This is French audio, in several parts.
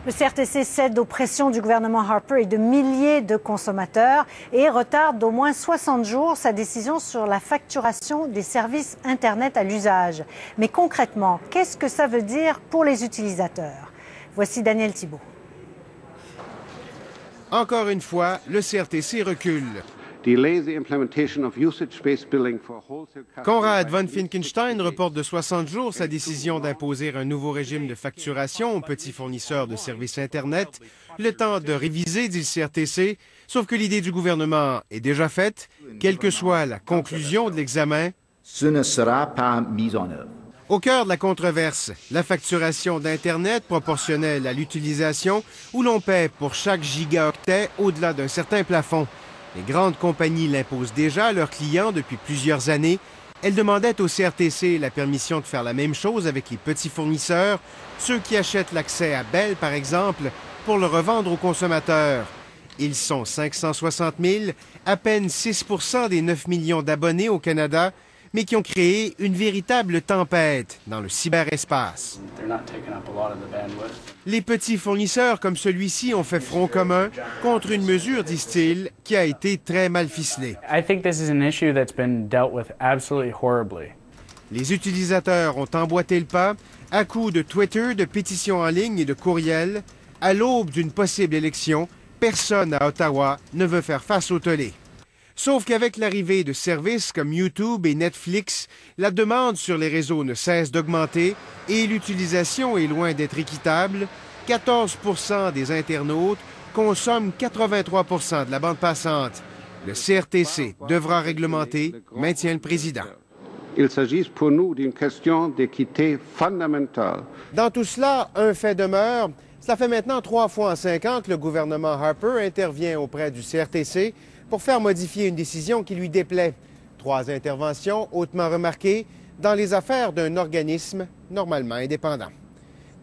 Le CRTC cède aux pressions du gouvernement Harper et de milliers de consommateurs et retarde d'au moins 60 jours sa décision sur la facturation des services Internet à l'usage. Mais concrètement, qu'est-ce que ça veut dire pour les utilisateurs? Voici Daniel Thibault. Encore une fois, le CRTC recule. Conrad von Finkenstein reporte de 60 jours sa décision d'imposer un nouveau régime de facturation aux petits fournisseurs de services Internet. Le temps de réviser, dit le CRTC, sauf que l'idée du gouvernement est déjà faite. Quelle que soit la conclusion de l'examen, ce ne sera pas mis en œuvre. Au cœur de la controverse, la facturation d'Internet proportionnelle à l'utilisation où l'on paie pour chaque gigaoctet au-delà d'un certain plafond. Les grandes compagnies l'imposent déjà à leurs clients depuis plusieurs années. Elles demandaient au CRTC la permission de faire la même chose avec les petits fournisseurs, ceux qui achètent l'accès à Bell, par exemple, pour le revendre aux consommateurs. Ils sont 560 000, à peine 6 % des 9 millions d'abonnés au Canada, mais qui ont créé une véritable tempête dans le cyberespace. Les petits fournisseurs comme celui-ci ont fait front commun contre une mesure, disent-ils, qui a été très mal ficelée. Les utilisateurs ont emboîté le pas à coups de Twitter, de pétitions en ligne et de courriels. À l'aube d'une possible élection, personne à Ottawa ne veut faire face au tollé. Sauf qu'avec l'arrivée de services comme YouTube et Netflix, la demande sur les réseaux ne cesse d'augmenter et l'utilisation est loin d'être équitable. 14 % des internautes consomment 83 % de la bande passante. Le CRTC devra réglementer, maintient le président. Il s'agit pour nous d'une question d'équité fondamentale. Dans tout cela, un fait demeure. Cela fait maintenant 3 fois en 5 ans que le gouvernement Harper intervient auprès du CRTC pour faire modifier une décision qui lui déplaît. 3 interventions hautement remarquées dans les affaires d'un organisme normalement indépendant.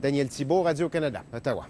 Daniel Thibault, Radio-Canada, Ottawa.